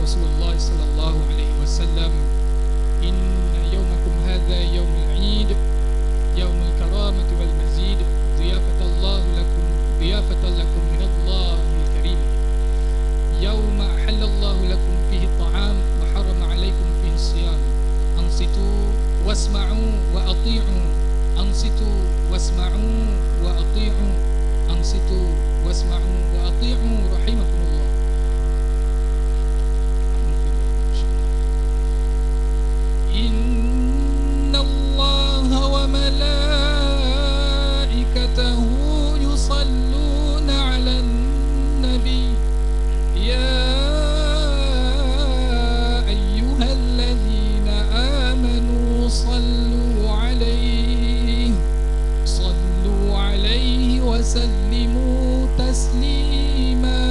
رسول الله صلى الله عليه وسلم إن يومكم هذا يوم العيد يوم الكرامة والمزيد ضيافة لكم من الله الكريم يوم أحل الله لكم فيه الطعام وحرم عليكم فيه الصيام أنصتوا واسمعوا وأطيعوا أنصتوا واسمعوا وأطيعوا أنصتوا واسمعوا وأطيعوا رحمكم الله. إن الله وملائكته يصلون على النبي يا أيها الذين آمنوا صلوا عليه وسلموا تسليما.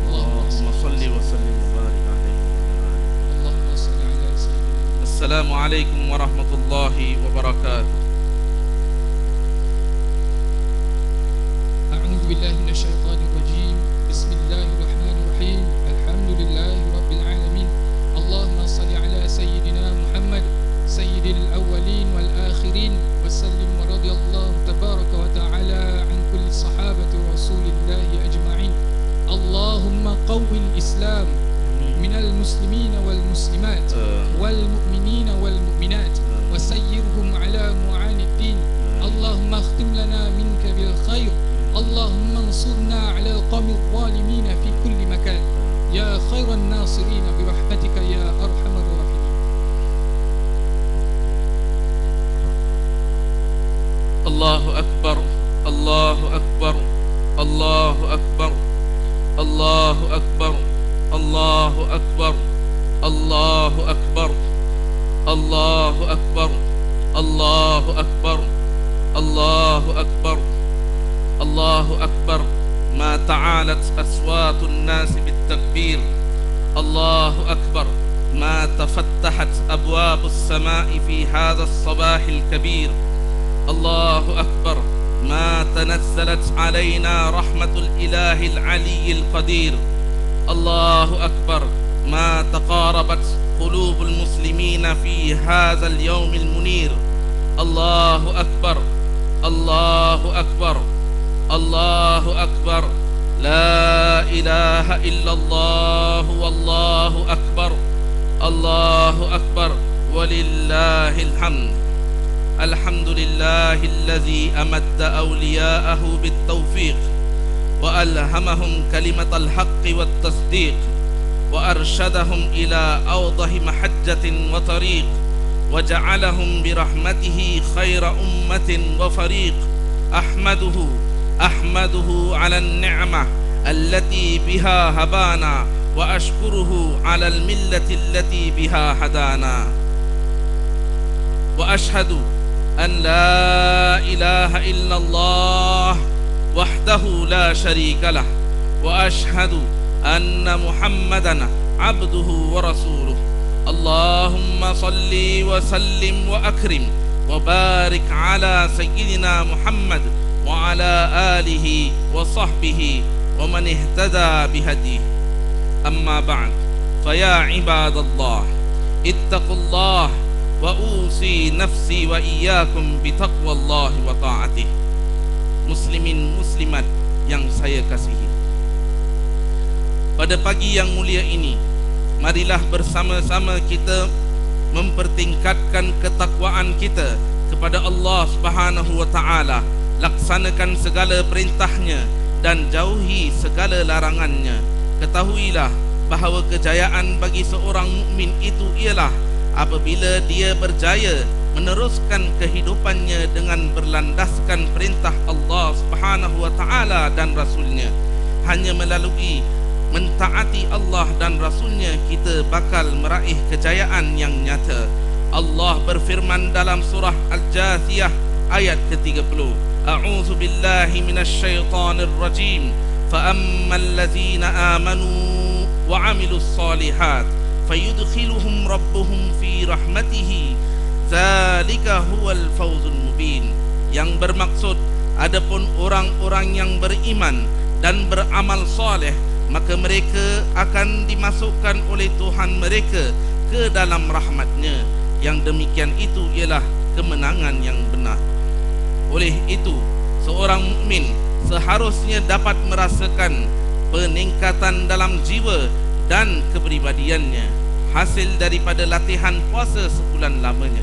اللهم صل وسلم وبارك عليه وعلى آله. اللهم صل على سيدنا. السلام عليكم ورحمة الله وبركاته. أعوذ بالله من الشيطان الرجيم. بسم الله الرحمن الرحيم. الحمد لله رب العالمين. اللهم صل على سيدنا محمد سيد الأولين والآخرين وسلم ورضي الله تبارك وتعالى عن كل صحابة رسول الله أجمعين. اللهم قو الإسلام من المسلمين والمسلمات والمؤمنين والمؤمنات وسيرهم على معاني الدين. اللهم اختم لنا منك بالخير. اللهم انصرنا على القوم الظالمين في كل مكان يا خير الناصرين برحمتك يا أرحم الراحمين. الله أكبر الله أكبر الله أكبر الله أكبر الله أكبر الله أكبر الله أكبر الله أكبر الله أكبر الله أكبر. ما تعالت أصوات الناس بالتكبير. الله أكبر. ما تفتحت أبواب السماء في هذا الصباح الكبير. الله أكبر. ما تنزلت علينا رحمة الإله العلي القدير. الله أكبر. ما تقاربت قلوب المسلمين في هذا اليوم المنير. الله أكبر الله أكبر الله أكبر. لا إله إلا الله والله أكبر. الله أكبر ولله الحمد. الحمد لله الذي أمد أولياءه بالتوفيق وألهمهم كلمة الحق والتصديق وأرشدهم إلى أوضح محجة وطريق وجعلهم برحمته خير أمة وفريق. أحمده على النعمة التي بها هبانا وأشكره على الملة التي بها هدانا. وأشهد أن لا إله إلا الله وحده لا شريك له وأشهد أن محمدا عبده ورسوله. اللهم صل وسلم وأكرم وبارك على سيدنا محمد وعلى آله وصحبه ومن اهتدى بهديه. أما بعد فيا عباد الله اتقوا الله وأوصي نفسي وإياكم بتقوى الله وطاعته. Muslimin muslimat yang saya kasihi, pada pagi yang mulia ini, marilah bersama-sama kita mempertingkatkan ketakwaan kita kepada Allah Subhanahu wa taala, laksanakan segala perintahnya dan jauhi segala larangannya. Ketahuilah bahawa kejayaan bagi seorang mukmin itu ialah apabila dia berjaya meneruskan kehidupannya dengan berlandaskan perintah Allah Subhanahu wa taala dan Rasulnya. Hanya melalui mentaati Allah dan Rasulnya kita bakal meraih kejayaan yang nyata. Allah berfirman dalam surah Al-Jathiyah ayat ke-30. A'udzu billahi minasyaitonir rajim. Fa ammal ladzina amanu wa 'amilus shalihat fayudkhiluhum rabbuhum fi rahmatihi zalika huwal fawzul mubin. Yang bermaksud, adapun orang-orang yang beriman dan beramal soleh, maka mereka akan dimasukkan oleh Tuhan mereka ke dalam rahmat-Nya. Yang demikian itu ialah kemenangan yang benar. Oleh itu, seorang mukmin seharusnya dapat merasakan peningkatan dalam jiwa dan kepribadiannya hasil daripada latihan puasa sebulan lamanya.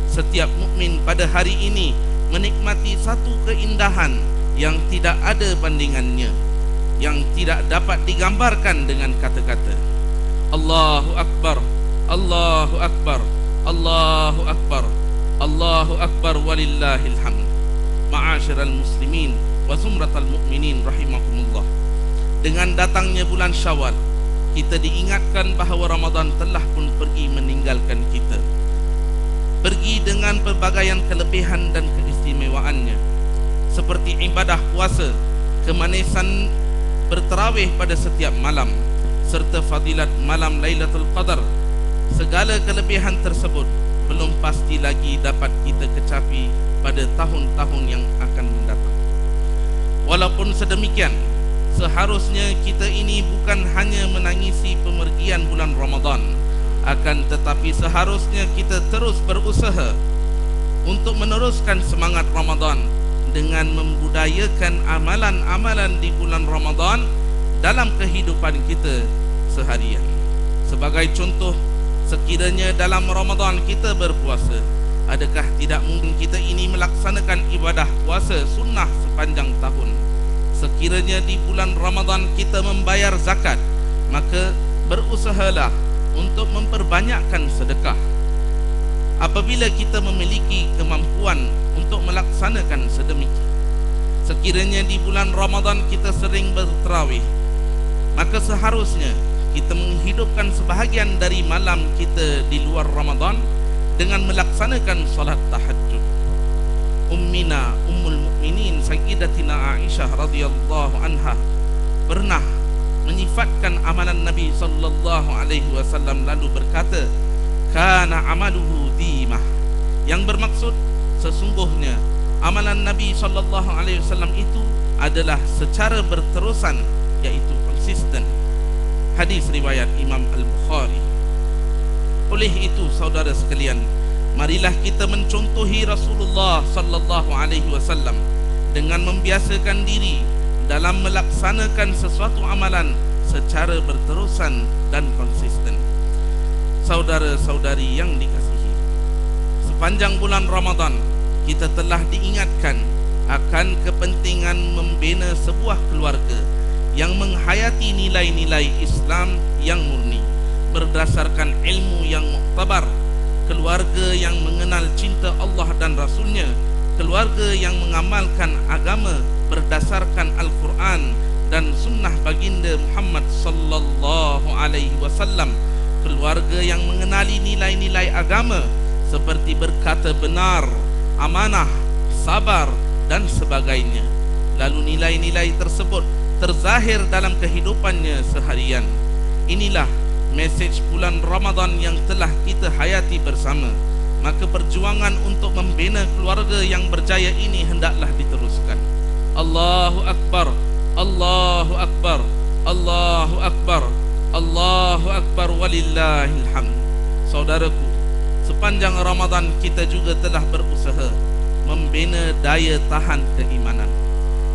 Setiap mukmin pada hari ini menikmati satu keindahan yang tidak ada bandingannya, yang tidak dapat digambarkan dengan kata-kata. Allahu Akbar, Allahu Akbar, Allahu Akbar, Allahu Akbar walillahil hamd. Ma'asyiral muslimin wa zumratal mu'minin rahimakumullah. Dengan datangnya bulan Syawal, kita diingatkan bahawa Ramadan telah pun pergi meninggalkan kita. Pergi dengan pelbagaian kelebihan dan keistimewaannya, seperti ibadah puasa, kemanisan bertarawih pada setiap malam, serta fadilat malam Lailatul Qadar. Segala kelebihan tersebut belum pasti lagi dapat kita kecapi pada tahun-tahun yang akan mendatang. Walaupun sedemikian, seharusnya kita ini bukan hanya menangisi pemergian bulan Ramadan, akan tetapi seharusnya kita terus berusaha untuk meneruskan semangat Ramadan dengan membudayakan amalan-amalan di bulan Ramadan dalam kehidupan kita seharian. Sebagai contoh, sekiranya dalam Ramadan kita berpuasa, adakah tidak mungkin kita ini melaksanakan ibadah puasa sunnah sepanjang tahun? Sekiranya di bulan Ramadan kita membayar zakat, maka berusahalah untuk memperbanyakkan sedekah. Apabila kita memiliki kemampuan untuk melaksanakan sedemikian, sekiranya di bulan Ramadan kita sering bertarawih, maka seharusnya kita menghidupkan sebahagian dari malam kita di luar Ramadan dengan melaksanakan salat tahajud. Ummina Ummul Mukminin Sayyidatina Aisyah radhiyallahu anha pernah menyifatkan amalan Nabi sallallahu alaihi wasallam lalu berkata, kana amaluhu dimah, yang bermaksud sesungguhnya amalan Nabi sallallahu alaihi wasallam itu adalah secara berterusan, iaitu konsisten. Hadis riwayat Imam Al-Bukhari. Oleh itu saudara sekalian, marilah kita mencontohi Rasulullah sallallahu alaihi wasallam dengan membiasakan diri dalam melaksanakan sesuatu amalan secara berterusan dan konsisten. Saudara-saudari yang dikasihi, sepanjang bulan Ramadan kita telah diingatkan akan kepentingan membina sebuah keluarga yang menghayati nilai-nilai Islam yang murni berdasarkan ilmu yang muktabar, keluarga yang mengenal cinta Allah dan Rasulnya, keluarga yang mengamalkan agama berdasarkan Al-Quran dan sunnah baginda Muhammad sallallahu alaihi wasallam, keluarga yang mengenali nilai-nilai agama seperti berkata benar, amanah, sabar dan sebagainya. Lalu nilai-nilai tersebut terzahir dalam kehidupannya seharian. Inilah mesej bulan Ramadan yang telah kita hayati bersama. Maka perjuangan untuk membina keluarga yang berjaya ini hendaklah diteruskan. Allahu Akbar, Allahu Akbar, Allahu Akbar, Allahu Akbar walillahil hamd. Saudaraku, sepanjang Ramadan kita juga telah berusaha membina daya tahan keimanan.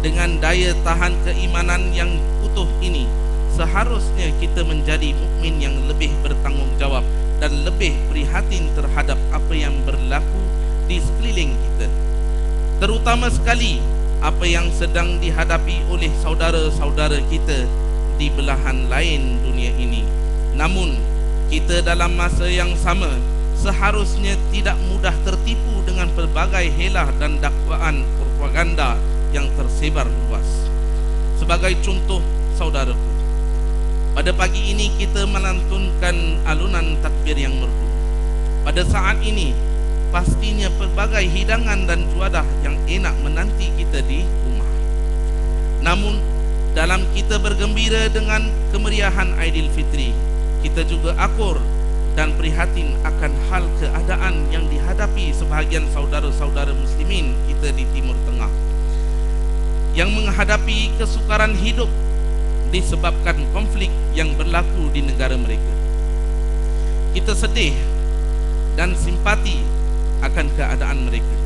Dengan daya tahan keimanan yang utuh ini, seharusnya kita menjadi mukmin yang lebih bertanggungjawab dan lebih prihatin terhadap apa yang berlaku di sekeliling kita, terutama sekali apa yang sedang dihadapi oleh saudara-saudara kita di belahan lain dunia ini. Namun kita dalam masa yang sama seharusnya tidak mudah tertipu dengan pelbagai helah dan dakwaan propaganda yang tersebar luas. Sebagai contoh, saudaraku, pada pagi ini kita melantunkan alunan takbir yang merdu. Pada saat ini pastinya pelbagai hidangan dan juadah yang enak menanti kita di rumah. Namun dalam kita bergembira dengan kemeriahan Aidilfitri, kita juga akur dan prihatin akan hal keadaan yang dihadapi sebahagian saudara-saudara muslimin kita di Timur Tengah yang menghadapi kesukaran hidup disebabkan konflik yang berlaku di negara mereka. Kita sedih dan simpati akan keadaan mereka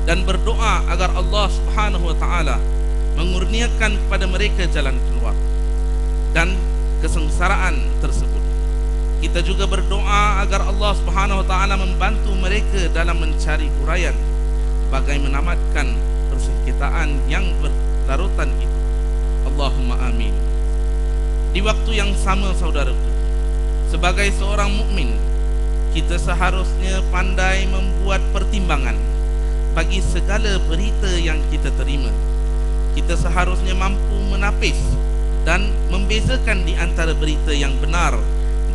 dan berdoa agar Allah Subhanahu wa taala mengurniakan kepada mereka jalan keluar dan kesengsaraan tersebut. Kita juga berdoa agar Allah Subhanahu wa taala membantu mereka dalam mencari huraian bagaimana menamatkan persengketaan yang berlarutan itu. Allahumma amin. Di waktu yang sama, saudaraku, sebagai seorang mukmin, kita seharusnya pandai membuat pertimbangan bagi segala berita yang kita terima. Kita seharusnya mampu menapis dan membezakan di antara berita yang benar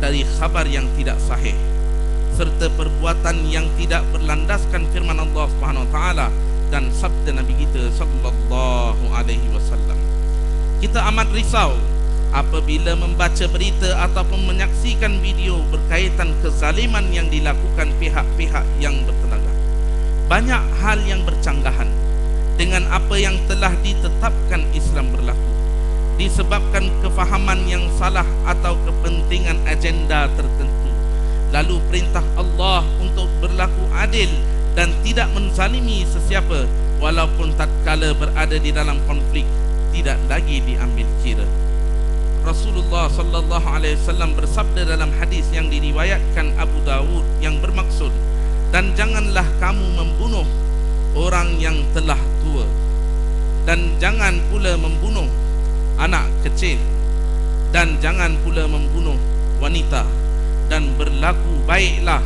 dari khabar yang tidak sahih, serta perbuatan yang tidak berlandaskan firman Allah Subhanahu wa taala dan sabda Nabi kita sallallahu alaihi wasallam. Kita amat risau apabila membaca berita ataupun menyaksikan video berkaitan kezaliman yang dilakukan pihak-pihak yang bertenaga. Banyak hal yang bercanggahan dengan apa yang telah ditetapkan Islam berlaku, disebabkan kefahaman yang salah atau kepentingan agenda tertentu. Lalu perintah Allah untuk berlaku adil dan tidak menzalimi sesiapa walaupun tatkala berada di dalam konflik tidak lagi diambil kira. Rasulullah sallallahu alaihi wasallam bersabda dalam hadis yang diriwayatkan Abu Dawud yang bermaksud, dan janganlah kamu membunuh orang yang telah tua, dan jangan pula membunuh anak kecil, dan jangan pula membunuh wanita, dan berlaku baiklah,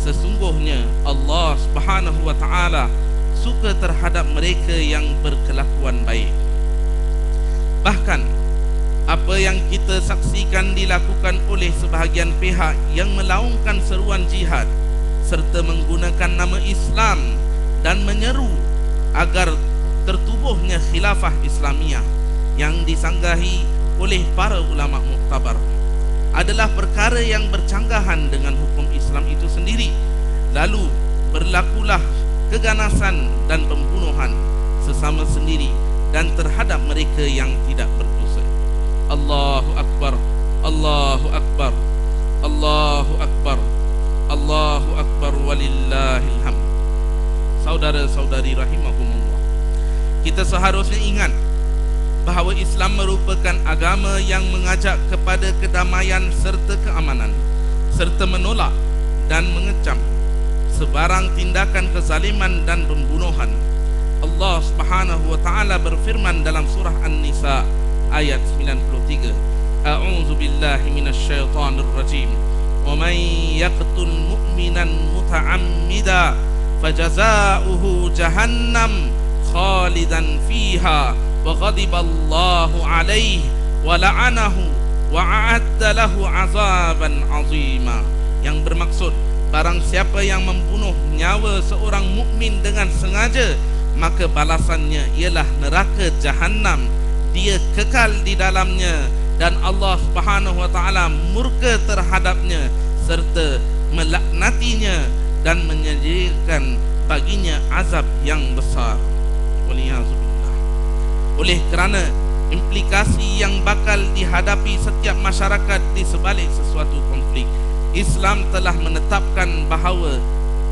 sesungguhnya Allah Subhanahu wa taala suka terhadap mereka yang berkelakuan baik. Bahkan apa yang kita saksikan dilakukan oleh sebahagian pihak yang melaungkan seruan jihad serta menggunakan nama Islam dan menyeru agar tertubuhnya khilafah Islamiyah yang disanggahi oleh para ulama muktabar adalah perkara yang bercanggahan dengan hukum Islam itu sendiri. Lalu berlakulah keganasan dan pembunuhan sesama sendiri dan terhadap mereka yang tidak berdosa. Allahu Akbar, Allahu Akbar, Allahu Akbar, Allahu Akbar walillahil hamd. Saudara-saudari rahimahumullah, kita seharusnya ingat bahawa Islam merupakan agama yang mengajak kepada kedamaian serta keamanan, serta menolak dan mengecam sebarang tindakan kezaliman dan pembunuhan. Allah Subhanahu wa taala berfirman dalam surah An-Nisa ayat 93, A'udzu billahi minasyaitonir rajim. Wa man yaqtul mu'minan muta'ammida fajazaohu jahannam khalidan fiha wa ghadiballahu alaihi wa la'anahu wa a'adda lahu 'azaban 'azima. Yang bermaksud, barang siapa yang membunuh nyawa seorang mukmin dengan sengaja, maka balasannya ialah neraka Jahannam. Dia kekal di dalamnya dan Allah Subhanahu wa taala murka terhadapnya serta melaknatinya dan menyediakan baginya azab yang besar. Waliyahzubillah. Oleh kerana implikasi yang bakal dihadapi setiap masyarakat di sebalik sesuatu konflik, Islam telah menetapkan bahawa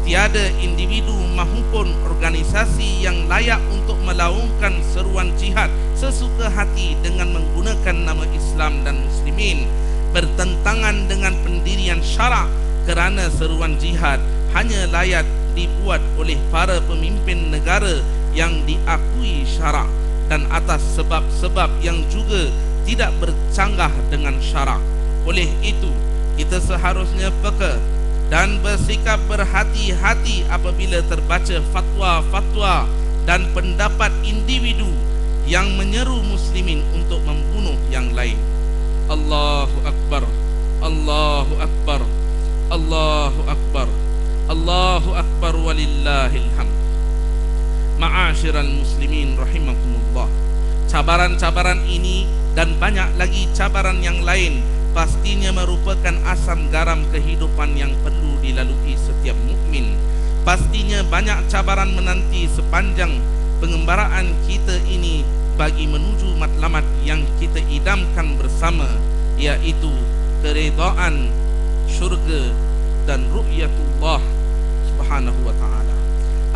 tiada individu maupun organisasi yang layak untuk melaungkan seruan jihad sesuka hati dengan menggunakan nama Islam dan Muslimin, bertentangan dengan pendirian syarak, kerana seruan jihad hanya layak dibuat oleh para pemimpin negara yang diakui syarak dan atas sebab-sebab yang juga tidak bercanggah dengan syarak. Oleh itu, kita seharusnya peka dan bersikap berhati-hati apabila terbaca fatwa-fatwa dan pendapat individu yang menyeru muslimin untuk membunuh yang lain. Allahu Akbar, Allahu Akbar, Allahu Akbar, Allahu Akbar walillahil hamd. Ma'asyiral muslimin rahimakumullah. Cabaran-cabaran ini dan banyak lagi cabaran yang lain pastinya merupakan asam garam kehidupan yang perlu dilalui setiap mukmin. Pastinya banyak cabaran menanti sepanjang pengembaraan kita ini bagi menuju matlamat yang kita idamkan bersama, iaitu keridaan syurga dan ru'yatullah subhanahu wa ta'ala.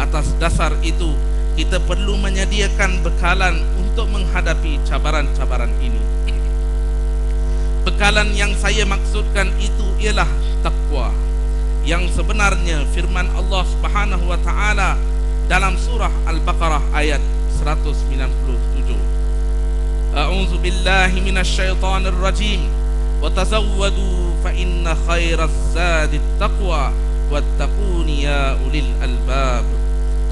Atas dasar itu, kita perlu menyediakan bekalan untuk menghadapi cabaran-cabaran ini. Bekalan yang saya maksudkan itu ialah taqwa. Yang sebenarnya firman Allah subhanahu wa ta'ala dalam surah Al-Baqarah ayat 197. A'udzu billahi minasyaitonir rajim. Wa tazawwadu fa inna khairaz zadi taqwa wattaquni ya ulil albab.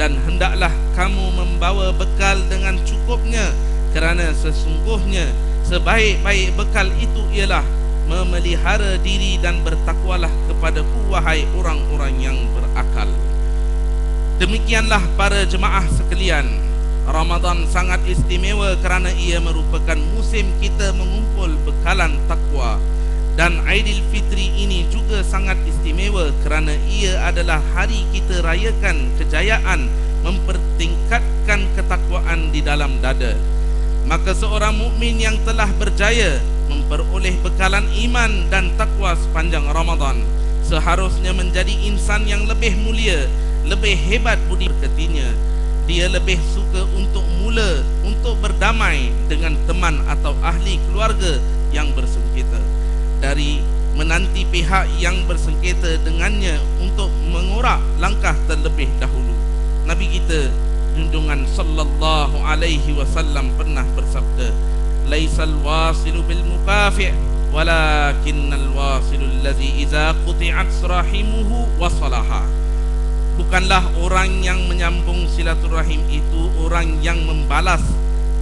Dan hendaklah kamu membawa bekal dengan cukupnya, kerana sesungguhnya sebaik-baik bekal itu ialah memelihara diri dan bertakwalah kepadaku, wahai orang-orang yang berakal. Demikianlah para jemaah sekalian, Ramadan sangat istimewa kerana ia merupakan musim kita mengumpul bekalan takwa. Dan Aidilfitri ini juga sangat istimewa kerana ia adalah hari kita rayakan kejayaan mempertingkatkan ketakwaan di dalam dada. Maka seorang mukmin yang telah berjaya memperoleh bekalan iman dan takwa sepanjang Ramadan seharusnya menjadi insan yang lebih mulia, lebih hebat budi pekertinya. Dia lebih suka untuk berdamai dengan teman atau ahli keluarga yang bersengketa, dari menanti pihak yang bersengketa dengannya untuk mengorak langkah terlebih dahulu. Nabi kita junjungan sallallahu alaihi wasallam pernah bersabda, laisal wasilu bil mukafi' walakinnal wasilu allazi idza quti'at rahimuhu wasalaha. Bukanlah orang yang menyambung silaturahim itu orang yang membalas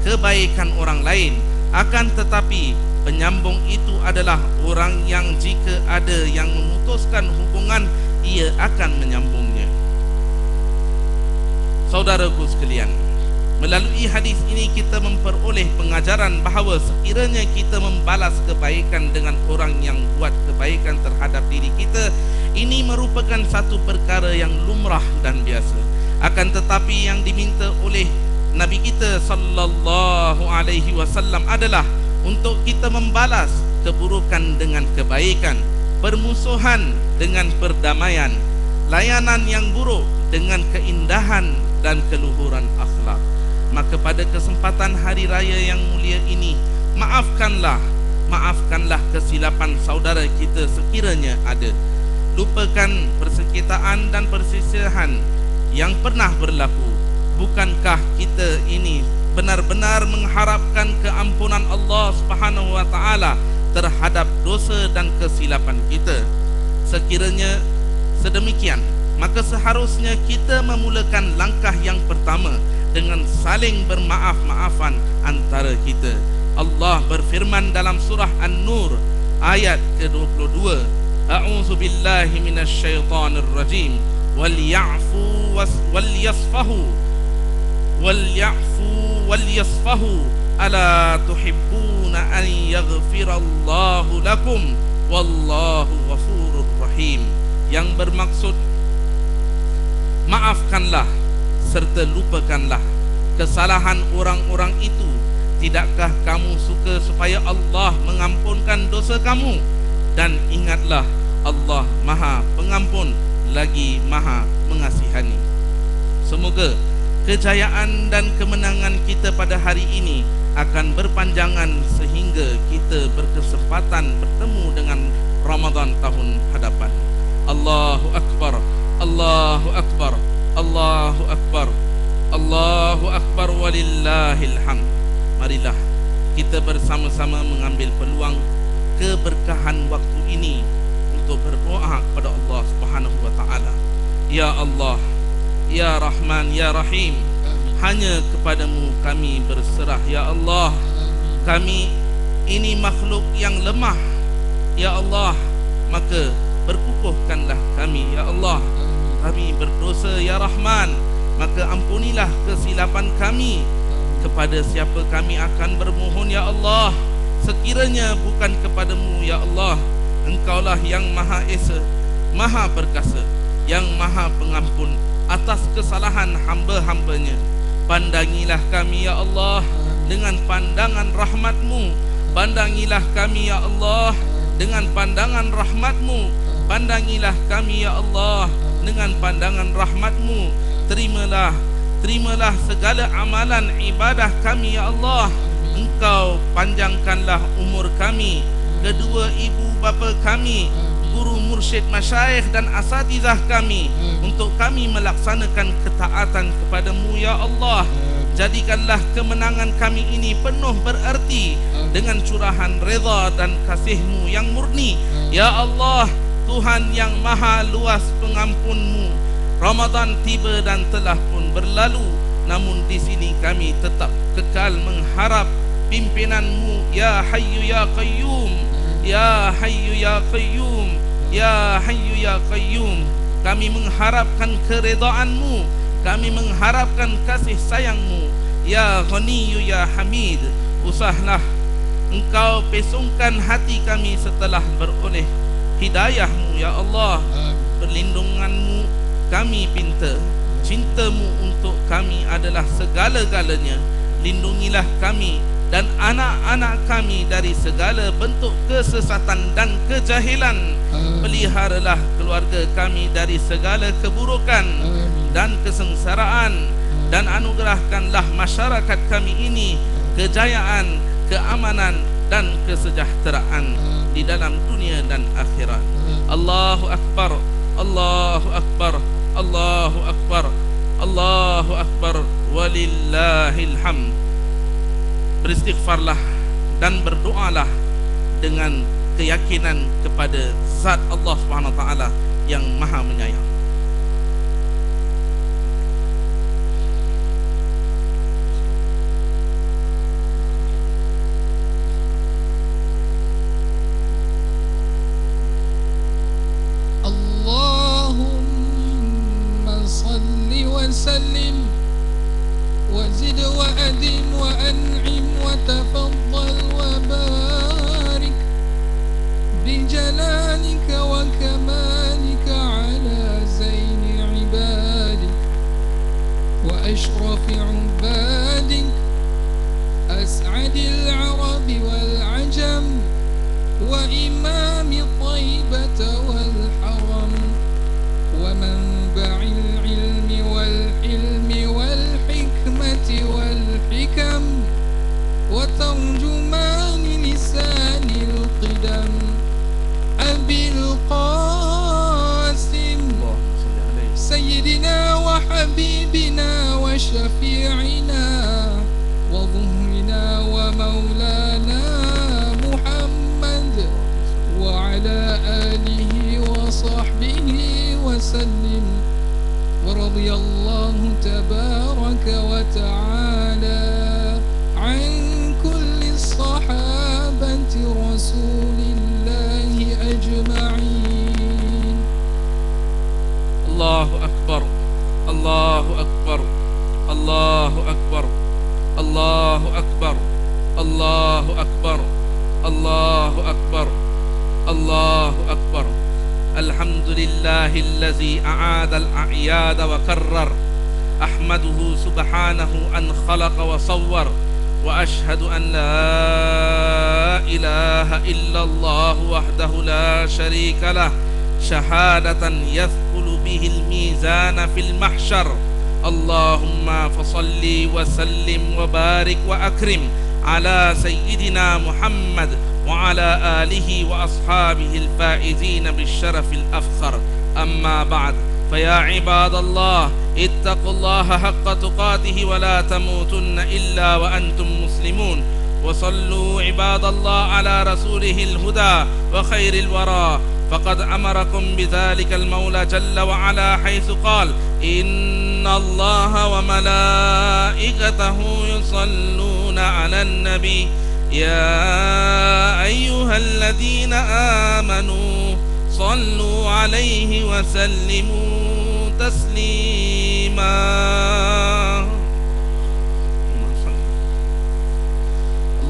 kebaikan orang lain, akan tetapi penyambung itu adalah orang yang jika ada yang memutuskan hubungan, ia akan menyambungnya. Saudaraku sekalian, melalui hadis ini kita memperoleh pengajaran bahawa sekiranya kita membalas kebaikan dengan orang yang buat kebaikan terhadap diri kita, ini merupakan satu perkara yang lumrah dan biasa. Akan tetapi yang diminta oleh Nabi kita sallallahu alaihi wasallam adalah untuk kita membalas keburukan dengan kebaikan, permusuhan dengan perdamaian, layanan yang buruk dengan keindahan dan keluhuran akhlak. Maka pada kesempatan hari raya yang mulia ini, maafkanlah kesilapan saudara kita sekiranya ada. Lupakan persengketaan dan perselisihan yang pernah berlaku. Bukankah kita ini benar-benar mengharapkan keampunan Allah Subhanahu wa taala terhadap dosa dan kesilapan kita? Sekiranya sedemikian, maka seharusnya kita memulakan langkah yang pertama dengan saling bermaaf-maafan antara kita. Allah berfirman dalam surah An-Nur ayat ke-22, A'udzu billahi minasyaitonir rajim, wal ya'fu wal yasfahu ala tuhibbuna an yaghfirallahu lakum wallahu ghafurur rahim. Yang bermaksud maafkanlah serta lupakanlah kesalahan orang-orang itu. Tidakkah kamu suka supaya Allah mengampunkan dosa kamu? Dan ingatlah, Allah Maha Pengampun lagi Maha Mengasihani. Semoga kejayaan dan kemenangan kita pada hari ini akan berpanjangan sehingga kita berkesempatan bertemu dengan Ramadan tahun hadapan. Allahu Akbar, Allahu Akbar, Allahu Akbar, Allahu Akbar walillahil hamd. Marilah kita bersama-sama mengambil peluang keberkahan waktu ini untuk berdoa kepada Allah Subhanahu wa taala. Ya Allah, Ya Rahman, Ya Rahim, hanya kepadamu kami berserah. Ya Allah, kami ini makhluk yang lemah. Ya Allah, maka berkukuhkanlah kami. Ya Allah, kami berdosa. Ya Rahman, maka ampunilah kesilapan kami. Kepada siapa kami akan bermohon, Ya Allah, sekiranya bukan kepadamu, Ya Allah. Engkaulah yang Maha Esa, Maha Perkasa, yang Maha Pengampun atas kesalahan hamba-hambanya. Pandangilah kami, Ya Allah, dengan pandangan rahmat-Mu. Pandangilah kami ya Allah dengan pandangan rahmat-Mu. Pandangilah kami ya Allah dengan pandangan rahmat-Mu. Terimalah segala amalan ibadah kami ya Allah. Engkau panjangkanlah umur kami, kedua ibu bapa kami, guru mursyid masyayikh dan asatizah kami, untuk kami melaksanakan ketaatan kepadamu ya Allah. Jadikanlah kemenangan kami ini penuh bererti dengan curahan reza dan kasih-Mu yang murni. Ya Allah, Tuhan yang maha luas pengampunmu, Ramadan tiba dan telah pun berlalu, namun di sini kami tetap kekal mengharap pimpinan-Mu. Ya Hayyu Ya Qayyum, Ya Hayyu Ya Qayyum, Ya Hayyu Ya Qayyum. Kami mengharapkan keredaan-Mu, kami mengharapkan kasih sayang-Mu. Ya Ghaniyyu Ya Hamid, usahlah Engkau pesongkan hati kami setelah beroleh hidayah-Mu ya Allah. Perlindungan-Mu kami pinta, cinta-Mu untuk kami adalah segala-galanya. Lindungilah kami dan anak-anak kami dari segala bentuk kesesatan dan kejahilan. Peliharalah keluarga kami dari segala keburukan dan kesengsaraan, dan anugerahkanlah masyarakat kami ini kejayaan, keamanan dan kesejahteraan di dalam dunia dan akhirat. Allahu Akbar, Allahu Akbar, Allahu Akbar, Allahu Akbar, walillahil hamd. Beristighfarlah dan berdoalah dengan keyakinan kepada Zat Allah Subhanahu Wa Taala yang Maha Menyayang. Allahumma salli wa sallim وزد وأدم وأنعم وتفضل وبارك بجلالك وكمالك على زين عبادك وأشرف عبادك أسعد العرب والعجم وإمام طيبة والحرم ومنبع العلم والحلم والحكمة والحكم وترجمان لسان القدم أبي القاسم سيدنا وحبيبنا وشفيعنا وظهرنا ومولانا محمد وعلى آله وصحبه وسلم. ورضي الله تبارك وتعالى عن كل الصحابة رسول الله أجمعين. الله أكبر، الله أكبر، الله أكبر، الله أكبر، الله أكبر، الله أكبر، الله أكبر. الحمد لله الذي أعاد الأعياد وكرر. أحمده سبحانه أن خلق وصور، وأشهد أن لا إله إلا الله وحده لا شريك له شهادة يثقل به الميزان في المحشر. اللهم فصل وسلم وبارك وأكرم على سيدنا محمد وعلى آله وأصحابه الفائزين بالشرف الأفخر. أما بعد، فيا عباد الله، اتقوا الله حق تقاته ولا تموتن إلا وأنتم مسلمون. وصلوا عباد الله على رسوله الهدى وخير الورى، فقد أمركم بذلك المولى جل وعلا حيث قال: إن الله وملائكته يصلون على النبي يا أيها الذين آمنوا صلوا عليه وسلموا تسليما.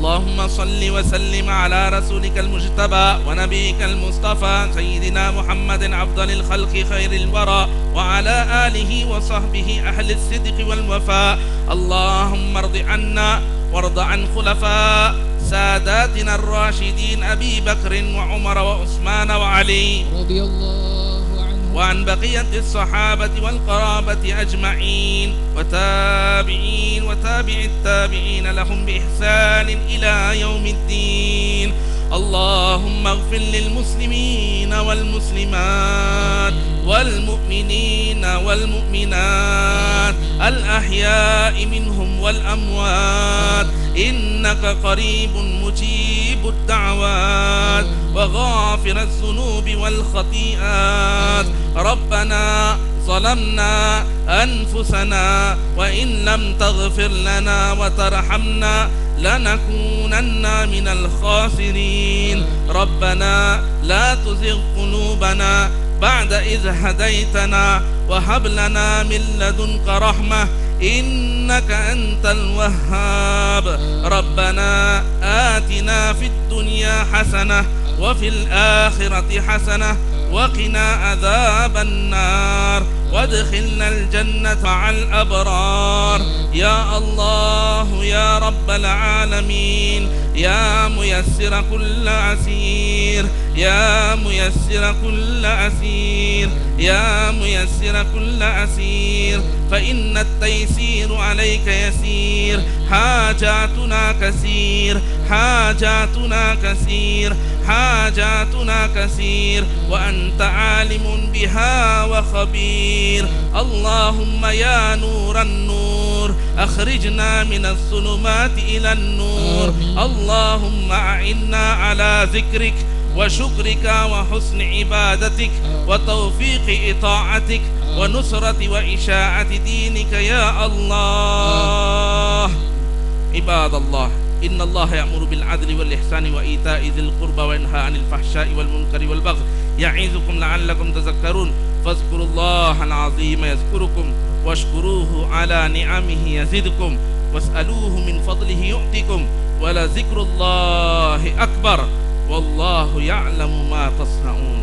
اللهم صل وسلم على رسولك المجتبى ونبيك المصطفى سيدنا محمد أفضل الخلق خير الورى، وعلى آله وصحبه أهل الصدق والوفاء. اللهم ارض عنا وارض عن خلفاء ساداتنا الراشدين أبي بكر وعمر وعثمان وعلي رضي الله عنهم وعن بقية الصحابة والقرابة أجمعين وتابعين وتابع التابعين لهم بإحسان إلى يوم الدين. اللهم اغفر للمسلمين والمسلمات والمؤمنين والمؤمنات الأحياء منهم والأموات إنك قريب مجيب الدعوات وغافر الذنوب والخطيئات. ربنا ظلمنا أنفسنا وإن لم تغفر لنا وترحمنا لنكونن من الخاسرين. ربنا لا تزغ قلوبنا بعد إذ هديتنا وهب لنا من لدنك رحمة إنك أنت الوهاب. ربنا آتنا في الدنيا حسنة وفي الآخرة حسنة وقنا عذاب النار وادخلنا الجنة مع الأبرار. يا الله يا رب العالمين يا ميسر كل عسير يا ميسر كل عسير يا ميسر كل عسير فإن التيسير عليك يسير. حاجاتنا كثير حاجاتنا كثير حاجاتنا كثير وأنت عالم بها وخبير. اللهم يا نور النور أخرجنا من الظلمات إلى النور. اللهم أعنا على ذكرك وشكرك وحسن عبادتك وتوفيق إطاعتك ونصرة وإشاعة دينك يا الله. عباد الله إن الله يأمر بالعدل والإحسان وإيتاء ذي القربى وينهى عن الفحشاء والمنكر والبغي يعظكم لعلكم تذكرون. فاذكروا الله العظيم يذكركم واشكروه على نعمه يزدكم واسألوه من فضله يؤتكم ولذكر الله أكبر والله يعلم ما تصنعون.